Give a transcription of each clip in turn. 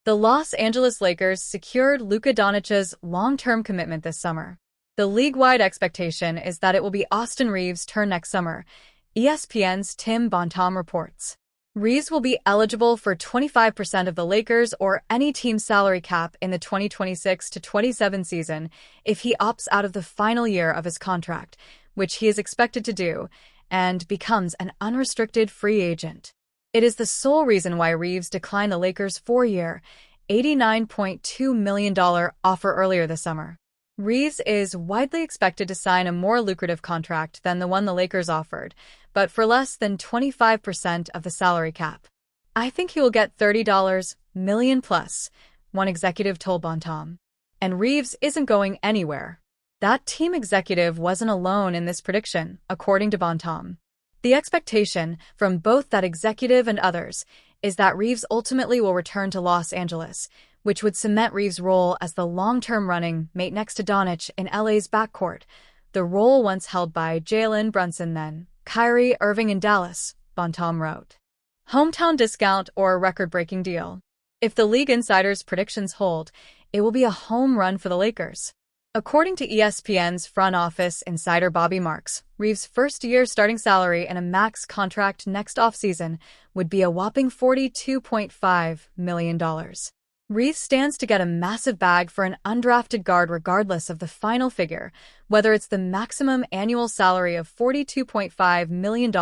The Los Angeles Lakers secured Luka Doncic's long-term commitment this summer. The league-wide expectation is that it will be Austin Reaves' turn next summer, ESPN's Tim Bontemps reports. Reaves will be eligible for 25% of the Lakers or any team's salary cap in the 2026-27 season if he opts out of the final year of his contract, which he is expected to do, and becomes an unrestricted free agent. It is the sole reason why Reaves declined the Lakers' four-year, $89.2 million offer earlier this summer. Reaves is widely expected to sign a more lucrative contract than the one the Lakers offered, but for less than 25% of the salary cap. "I think he will get $30 million plus," one executive told Bontemps. And Reaves isn't going anywhere. That team executive wasn't alone in this prediction, according to Bontemps. The expectation from both that executive and others is that Reaves ultimately will return to Los Angeles, which would cement Reaves' role as the long-term running mate next to Doncic in LA's backcourt, the role once held by Jalen Brunson then Kyrie Irving in Dallas, Bontemps wrote. Hometown discount or a record-breaking deal. If the league insiders' predictions hold, it will be a home run for the Lakers. According to ESPN's front office insider Bobby Marks, Reaves' first-year starting salary and a max contract next offseason would be a whopping $42.5 million. Reaves stands to get a massive bag for an undrafted guard regardless of the final figure, whether it's the maximum annual salary of $42.5 million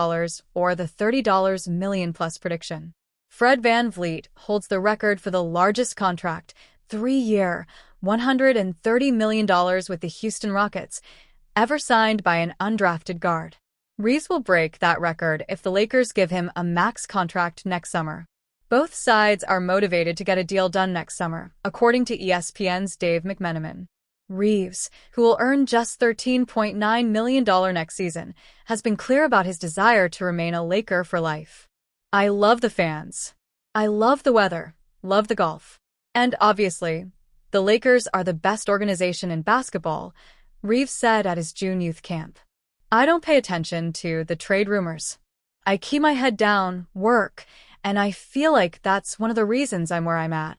or the $30 million plus prediction. Fred VanVleet holds the record for the largest contract, 3-year, $130 million with the Houston Rockets, ever signed by an undrafted guard. Reaves will break that record if the Lakers give him a max contract next summer. Both sides are motivated to get a deal done next summer, according to ESPN's Dave McMenamin. Reaves, who will earn just $13.9 million next season, has been clear about his desire to remain a Laker for life. "I love the fans. I love the weather, love the golf. And obviously, the Lakers are the best organization in basketball," Reaves said at his June youth camp. "I don't pay attention to the trade rumors. I keep my head down, work, and I feel like that's one of the reasons I'm where I'm at."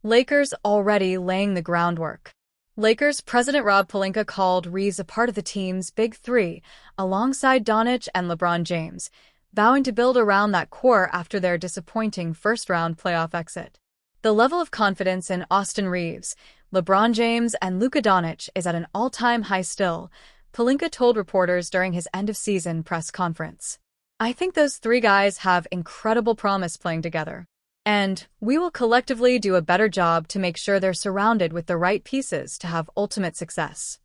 Lakers already laying the groundwork. Lakers president Rob Pelinka called Reaves a part of the team's Big Three, alongside Doncic and LeBron James, vowing to build around that core after their disappointing first-round playoff exit. The level of confidence in Austin Reaves, LeBron James, and Luka Doncic is at an all-time high still, Pelinka told reporters during his end-of-season press conference. "I think those three guys have incredible promise playing together. And we will collectively do a better job to make sure they're surrounded with the right pieces to have ultimate success."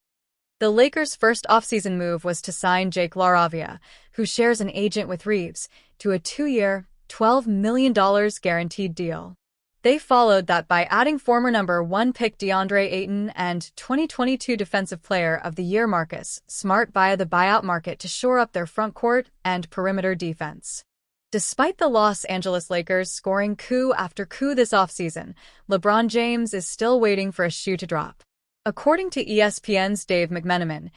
The Lakers' first offseason move was to sign Jake LaRavia, who shares an agent with Reaves, to a 2-year, $12 million guaranteed deal. They followed that by adding former number 1 pick DeAndre Ayton and 2022 Defensive Player of the Year Marcus Smart via the buyout market to shore up their frontcourt and perimeter defense. Despite the Los Angeles Lakers scoring coup after coup this offseason, LeBron James is still waiting for a shoe to drop. According to ESPN's Dave McMenamin,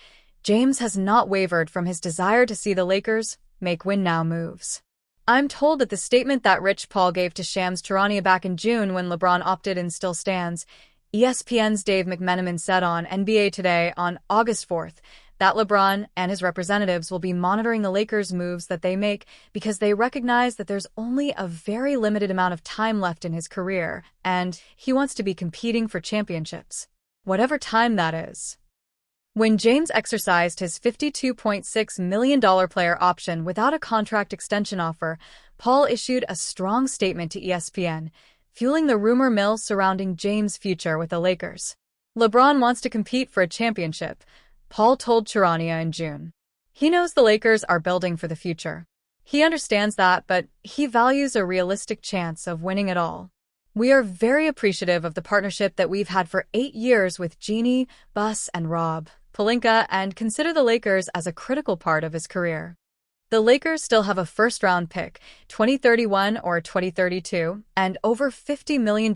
James has not wavered from his desire to see the Lakers make win-now moves. "I'm told that the statement that Rich Paul gave to Shams Charania back in June when LeBron opted in still stands," ESPN's Dave McMenamin said on NBA Today on August 4th, that LeBron and his representatives will be monitoring the Lakers' moves that they make because they recognize that there's only a very limited amount of time left in his career, and he wants to be competing for championships, whatever time that is. When James exercised his $52.6 million player option without a contract extension offer, Paul issued a strong statement to ESPN, fueling the rumor mill surrounding James' future with the Lakers. "LeBron wants to compete for a championship," Paul told Charania in June. "He knows the Lakers are building for the future. He understands that, but he values a realistic chance of winning it all. We are very appreciative of the partnership that we've had for 8 years with Jeannie, Bus, and Rob Pelinka, and consider the Lakers as a critical part of his career." The Lakers still have a first-round pick, 2031 or 2032, and over $50 million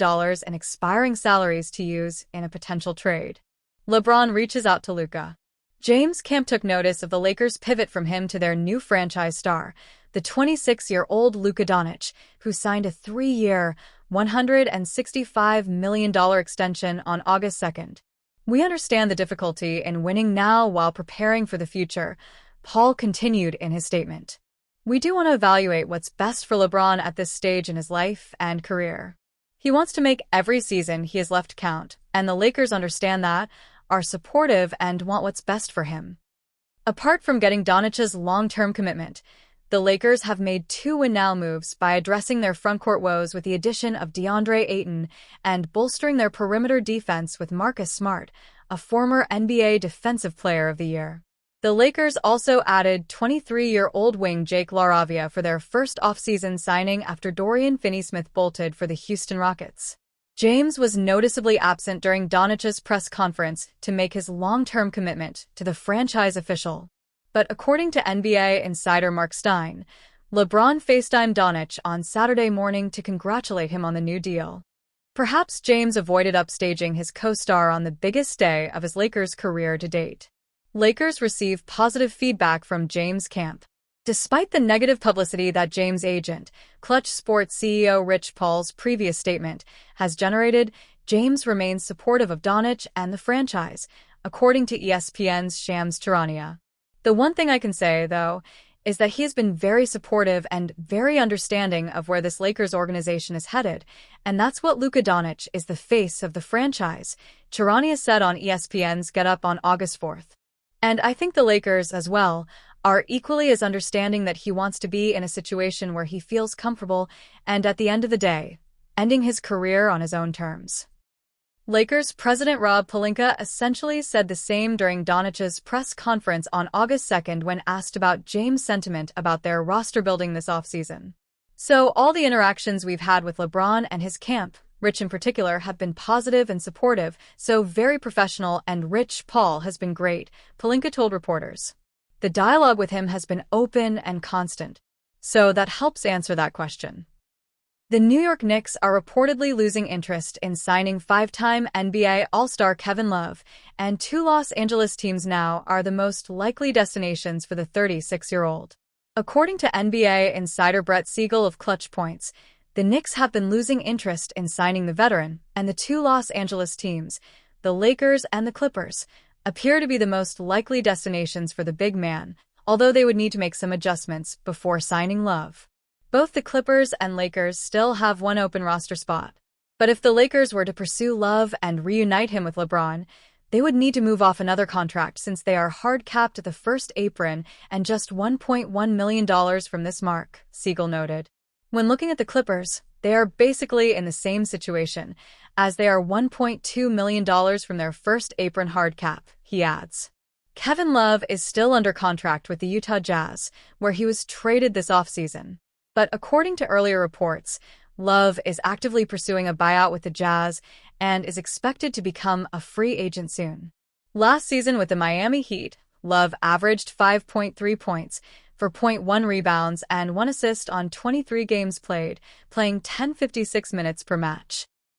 in expiring salaries to use in a potential trade. LeBron reaches out to Luka. James Camp took notice of the Lakers' pivot from him to their new franchise star, the 26-year-old Luka Doncic, who signed a 3-year, $165 million extension on August 2nd. "We understand the difficulty in winning now while preparing for the future," Paul continued in his statement. "We do want to evaluate what's best for LeBron at this stage in his life and career. He wants to make every season he has left count, and the Lakers understand that, are supportive, and want what's best for him." Apart from getting Doncic's long-term commitment, the Lakers have made two win-now moves by addressing their frontcourt woes with the addition of DeAndre Ayton and bolstering their perimeter defense with Marcus Smart, a former NBA Defensive Player of the Year. The Lakers also added 23-year-old wing Jake LaRavia for their first offseason signing after Dorian Finney-Smith bolted for the Houston Rockets. James was noticeably absent during Doncic's press conference to make his long-term commitment to the franchise official. But according to NBA insider Mark Stein, LeBron FaceTimed Doncic on Saturday morning to congratulate him on the new deal. Perhaps James avoided upstaging his co-star on the biggest day of his Lakers career to date. Lakers receive positive feedback from James Camp. Despite the negative publicity that James' agent, Clutch Sports CEO Rich Paul's previous statement, has generated, James remains supportive of Doncic and the franchise, according to ESPN's Shams Charania. "The one thing I can say, though, is that he has been very supportive and very understanding of where this Lakers organization is headed, and that's what Luka Doncic is, the face of the franchise," Charania said on ESPN's Get Up on August 4th. "And I think the Lakers, as well, are equally as understanding that he wants to be in a situation where he feels comfortable and, at the end of the day, ending his career on his own terms." Lakers president Rob Pelinka essentially said the same during Doncic's press conference on August 2nd when asked about James' sentiment about their roster building this offseason. "So all the interactions we've had with LeBron and his camp, Rich in particular, have been positive and supportive, so very professional, and Rich Paul has been great," Pelinka told reporters. "The dialogue with him has been open and constant. So that helps answer that question." The New York Knicks are reportedly losing interest in signing five-time NBA All-Star Kevin Love, and two Los Angeles teams now are the most likely destinations for the 36-year-old. According to NBA insider Brett Siegel of Clutch Points, the Knicks have been losing interest in signing the veteran, and the two Los Angeles teams, the Lakers and the Clippers, appear to be the most likely destinations for the big man, although they would need to make some adjustments before signing Love. Both the Clippers and Lakers still have one open roster spot. But if the Lakers were to pursue Love and reunite him with LeBron, they would need to move off another contract since they are hard-capped at the first apron and just $1.1 million from this mark, Siegel noted. When looking at the Clippers, they are basically in the same situation, as they are $1.2 million from their first apron hard cap, he adds. Kevin Love is still under contract with the Utah Jazz, where he was traded this offseason. But according to earlier reports, Love is actively pursuing a buyout with the Jazz and is expected to become a free agent soon. Last season with the Miami Heat, Love averaged 5.3 points, for 0.1 rebounds and 1 assist on 23 games played, playing 10.56 minutes per match.